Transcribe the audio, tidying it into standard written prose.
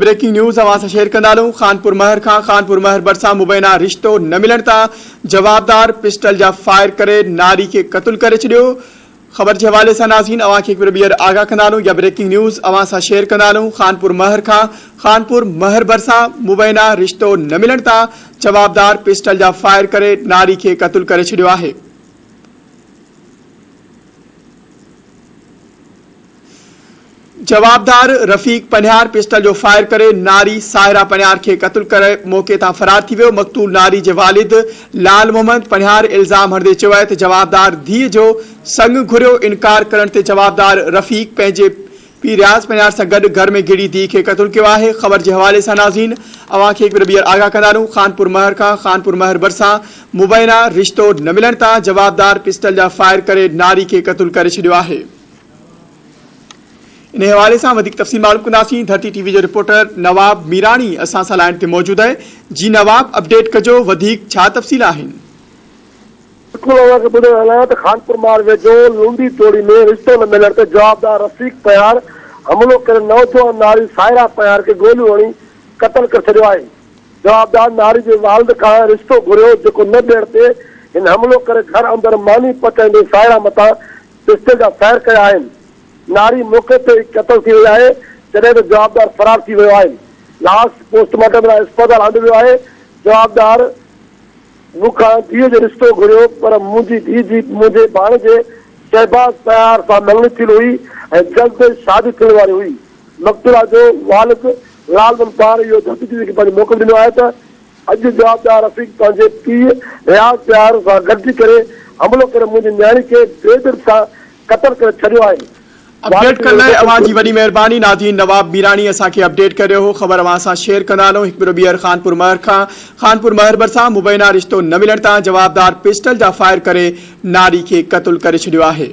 Breaking news अवां सां share कंदालूं। Khanpur महर खां खानपुर महर भरिसां मुबैना रिश्तो न मिलण तां जवाबदार पिस्टल जा फायर करे नारी के क़त्ल करे छॾियो। ख़बर के हवाले से नाज़रीन अवां खे हिकु ॿीहर आगाह कंदालूं या ब्रेकिंग न्यूज़ अवां सां शेयर कंदालूं। खानपुर महर खां खानपुर महर भरिसां मुबैना रिश्तो न मिलण तां जवाबदार पिस्टल जा फायर करे नारी के क़त्ल करे छॾियो आहे। जवाबदार रफ़ीक पनिहार पिस्टल जो फायर करे नारी साहिरा पनिहार के क़त्ल करे मौके तां फरार थी वियो। मक़तूल नारी के वालिद लाल मोहम्मद पनिहार इल्ज़ाम हणंदे चयो आहे त जवाबदार धीअ जो संग घुरियो। इनकार करण ते जवाबदार रफ़ीक पंहिंजे पीउ रियाज़ पनिहार सां गॾु घर में गिड़ी धीअ के क़त्ल कयो आहे। ख़बर के हवाले सां नाज़रीन अवां खे हिकु ॿीहर आगाह कंदालूं। खानपुर महर खां खानपुर महर भरिसां मुबैना रिश्तो न मिलण तां जवाबदार पिस्टल जा फायर करे नारी के क़त्ल करे छॾियो आहे। इन हवाले से वधिक तफ़सील मालूम कंदासीं। धरती टीवी जो रिपोर्टर नवाब मीरानी असां सां लाइन ते मौजूद है। जी नवाब, अपडेट कजो, वधिक छा तफ़सील आहिनि? खानपुर मार वेझो लूंडी टोड़ी में रिश्तो न मिलण ते जवाबदार रफ़ीक पनिहार हमलो करे नौजवान नारी साहिरा पनिहार के गोलियूं हणी क़त्ल करे छॾियो आहे। जवाबदार नारी जे वालिद खां रिश्तो घुरियो जेको न ॾियण ते हिन हमलो करे घर अंदर मानी पचाईंदे साहिरा मथां पिस्टल जा फायर कया आहिनि। नारी मौके ते क़त्ल थी वई आहे जॾहिं त जवाबदार फरार थी वियो आहे। लाश पोस्टमार्टम लाइ अस्पताल आंदो वियो आहे। जवाबदार मूंखां धीअ जो रिश्तो घुरियो पर मुंहिंजी धीअ जी मुंहिंजे भाणेजे शहबाज़ पनिहार सां मिलणी थी हुई ऐं जल्द शादी थियण वारी हुई। मक़तूला जो वालिद लाल मोहम्मद पार इहो धरती टीवी खे पंहिंजो मोकिल ॾिनो आहे त अॼु जवाबदार रफ़ीक पंहिंजे पीउ रियाज़ पनिहार सां गॾिजी करे हमलो करे मुंहिंजी न्याणी खे बेदिल सां क़त्ल करे छॾियो आहे। अपडेट कर लाइ अवां जी वॾी महिरबानी। नाज़रीन नवाब मीरानी असां खे अपडेट करियो हो। ख़बर अवां सां शेयर कंदालूं। हिकु ॿीहर खानपुर महर खां खानपुर महर भरिसां मुबैना रिश्तो न मिलण तां जवाबदार पिस्टल जा फायर करे नारी के क़त्ल करे छॾियो आहे।